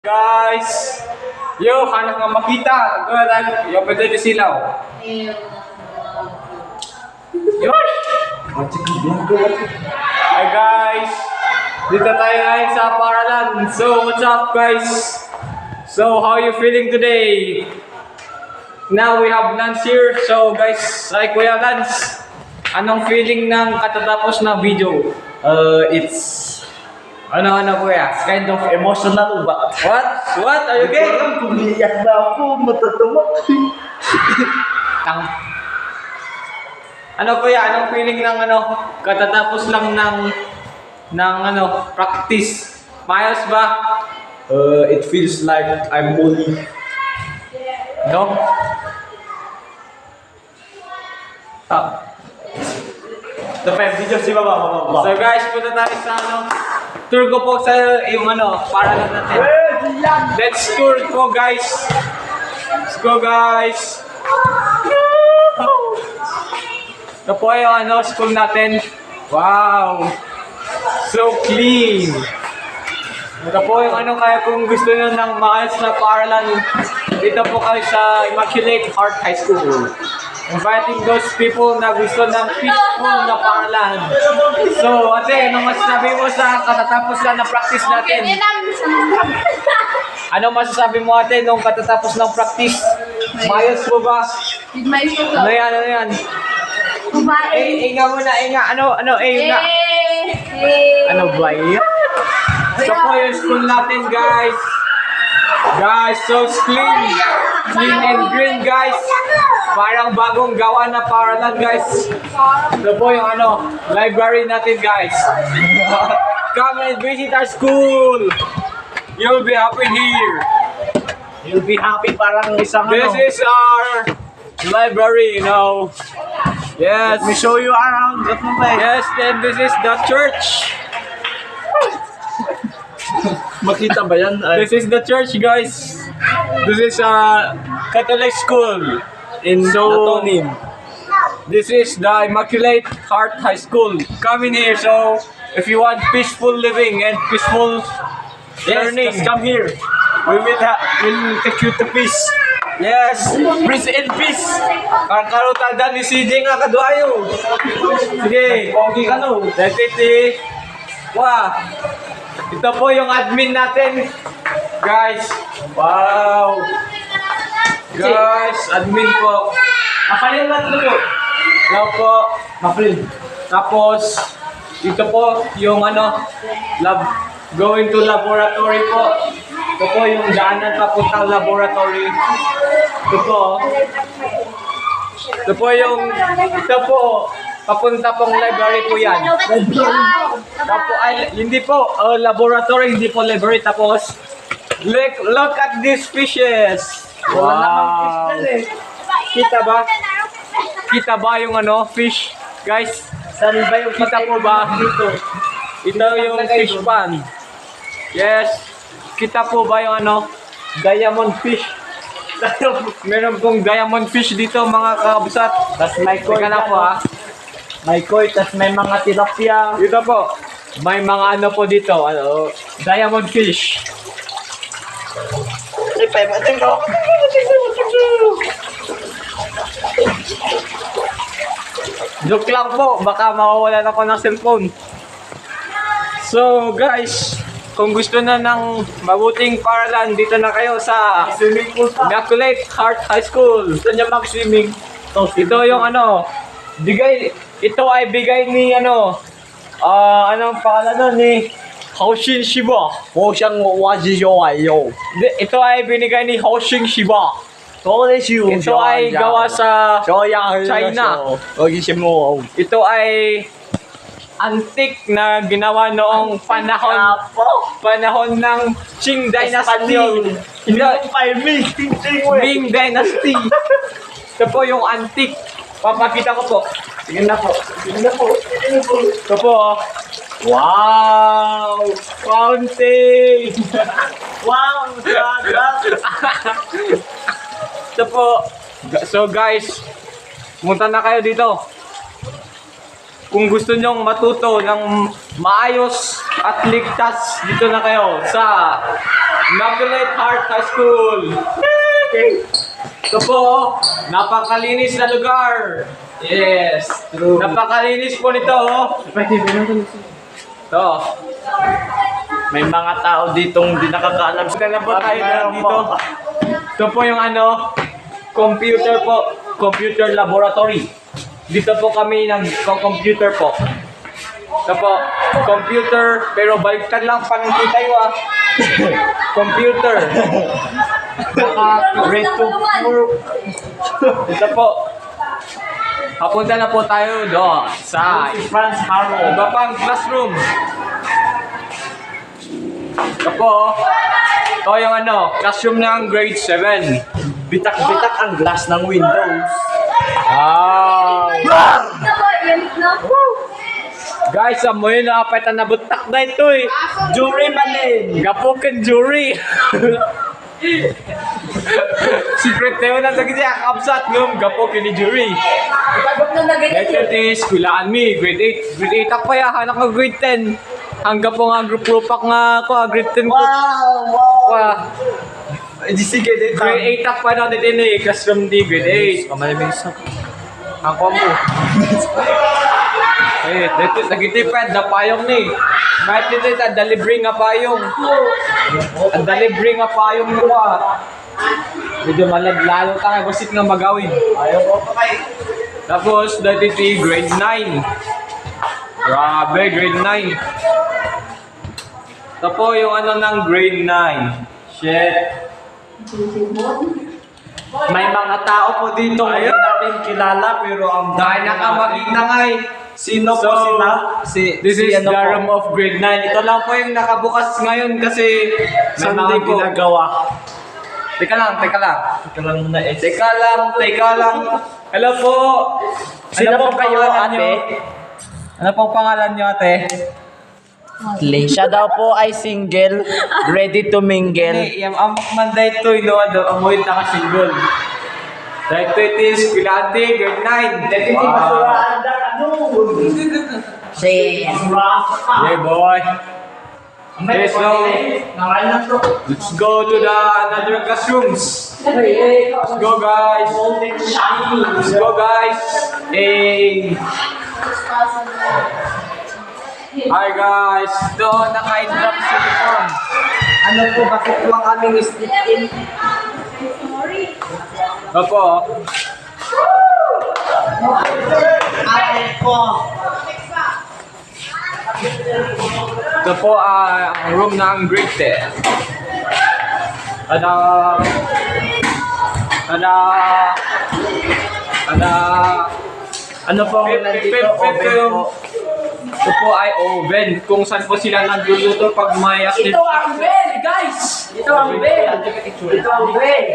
Guys, yo, hanap nga makita. Yung pwede na silaw. Yun! Hi guys! Dito tayo ngayon sa Paralan. So, what's up guys? So, how are you feeling today? Now we have Lance here. So guys, hi Kuya Lance. Anong feeling ng katatapos na video? It's Ano kuya? kind of emotional ba? What? Are you okay? Parang kumiyak na ako, matatamak. Ano kuya? Anong feeling ng katatapos lang ng practice? Mayos ba? It feels like I'm bullied. No? Video si Baba. So guys, punta tayo sa tour ko po sa yung para lang natin. Let's tour po guys. Let's go guys. Ito po yung school natin. Wow. So clean. Ito po yung kaya kung gusto nyo ng maayos na paaralan, dito po kayo sa Immaculate Heart High School. Inviting those people na gusto ng peaceful na paaralan. So, ate, anong masasabi mo sa katatapos lang na practice natin? Ano masasabi mo ate nung katatapos ng practice? Mayos mo ba? Ano yan? Inga muna, inga. Ano, inga? Ano ba yan? So po yung school natin guys. Guys, so clean. Clean and green guys. Parang bagong gawa na paaralan guys. Ito po yung library natin guys. Come and visit our school. You'll be happy here. You'll be happy parang isang This is our library, Yes. Let me show you around. Yes, then this is the church. Makita ba yan? This is the church guys. This is a Catholic school. Latonim. This is the Immaculate Heart High School. Come in here. So, if you want peaceful living and peaceful learning, Just come here. We'll take you to peace. Yes, peace and peace. Karutada ni CJ nga kaduayo. Sige, Okay ka no? Deputy. Wow. Ito po yung admin natin. Guys. Wow. Guys, admin po. Mapalin na ito po. Now po. Mapalin. Tapos, ito po yung going to laboratory po. Ito po yung daanan papuntang laboratory. Ito po. Ito po. Papunta pong library po yan. Tapos, hindi po. Laboratory, hindi po library. Tapos, look at these fishes. Wala namang fish Wow. dyan eh. Kita ba yung fish? Guys, Saan ba yung kita po ba dito? Ito yung fish pan. Yes. Kita po ba yung diamond fish? Meron pong diamond fish dito mga kabusat. Tas may koi. Teka na po ha. May koi, tas may mga tilapia. Dito po. May mga po dito. Diamond fish. Ay, paibatin ko. Joke lang po. Baka mawawalan ako ng cellphone. So guys, kung gusto na ng mabuting paaralan, dito na kayo sa Swimming pool pa. Immaculate Heart High School. Gusto niya mag-swimming. Ito yung ito ay bigay ni anong pangalan nun ni Houshin Shiba. Siyang wajiyoayo. Ito ay binigay ni Houshin Shiba. Ito Ito ay gawa sa China. mo. Ito ay antique na ginawa noong panahon ng Qing Dynasty. Ming Dynasty. Ito po yung antique. Papakita ko po. Sige na po. Ito po. Wow! Fountain! Wow! Ito po. So guys, pumunta na kayo dito. Kung gusto nyong matuto ng maayos at ligtas dito na kayo sa Immaculate Heart High School. Ito po, napakalinis na lugar. Yes, True. napakalinis po nito. Ito, may mga tao ditong di nakakaalam. Kaya po tayo dito. Ito po yung computer laboratory. Dito po kami nag-computer po. Ito po, computer, pero baliktad lang panungkit tayo Computer. Grade 2. Ito po. Papunta na po tayo doon sa Franz Harlow. iba pang classroom. Ito po. Ito yung classroom ng grade 7. Bitak-bitak ang glass ng windows. Guys, amoy na apay na butak na ito eh. Jury manin. Gapokan jury. Secret tayo na sa gitya kapsat ng gapokan ni jury. Letter T, skulaan mi, grade 8. Grade 8 ako ya, anak ko grade 10. Hanggang po nga group rupak nga ako, grade 10 ko. Wow. Sige, dito. Grade 8 ako na dito eh, classroom D, grade 8. Kamaliming sa ako mo. Eh, dito nagitipad na payong ni. Kahit dito ita delivery nga payong. Ang delivery nga payong mo Medyo malaglalo tayo basit nga magawin. Ayaw ko pa kay. Tapos dito grade 9. Grabe, grade 9. Ito po yung ng grade 9. Shit. May mga tao po dito Ayaw natin kilala pero ang dahil nakamakita nga eh. Sino So, po sila? This is ano the po? room of grade 9. Ito lang po yung nakabukas ngayon kasi May Sunday mga po. ginagawa. Teka lang. Teka lang muna eh. Teka lang. Hello po. Sino po kayo, pangalan ate? nyo? Ano pong pangalan nyo, ate? Siya daw po ay single, ready to mingle. Hindi, yung amak man dahil ito, amoy na ka-single. Dahil ito is Pilate, grade 9. Yeah, boy. Okay, so, let's go to the another classrooms. Let's go, guys. Let's go, guys. Hey. Hi, guys. Ito, naka-drop sa uniform. Ano po, bakit po ang aming slip-in? Opo. Ate po. Ito po ang room ng grade 10. Ano po ang nandito? Oven po. Ito po ay oven. Kung saan po sila nagluluto pag may Ito ang bell, guys! Ito ang bell! Ito ang bell!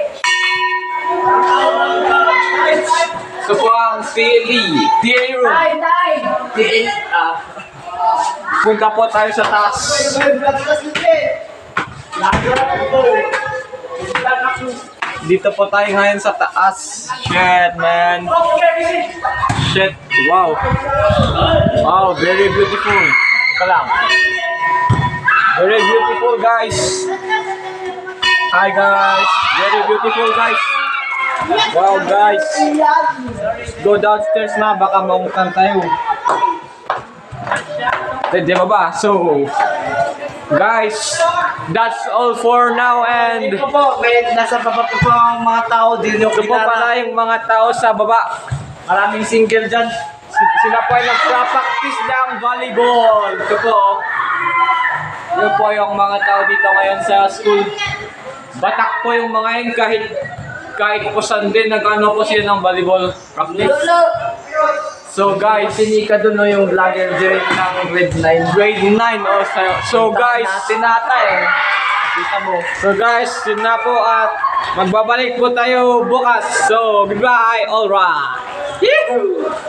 Ito po ang TA room. Tay! Punta po tayo sa taas. Dito po tayo ngayon sa taas. Shit, man. Shit. Wow. Wow, very beautiful. Ito lang. Very beautiful, guys. Hi, guys. Very beautiful, guys. Wow, guys. Go downstairs na. Baka mamukan tayo. Di ba ba? So, guys, that's all for now and Ito po, may nasa baba po ang mga tao din yung ito po pala yung mga tao sa baba. Maraming single dyan. Sila po ay nagpa-practice ng volleyball. Ito po. Yun po yung mga tao dito ngayon sa school. Batak po yung mga yun kahit po saan din nag-ano po sila ng volleyball practice. So guys, Sinika doon no, yung vlogger din ng grade 9. grade 9 oh, so guys, Natin nata eh. Kita mo. so guys, yun na po at magbabalik po tayo bukas. So, goodbye, alright. Yee!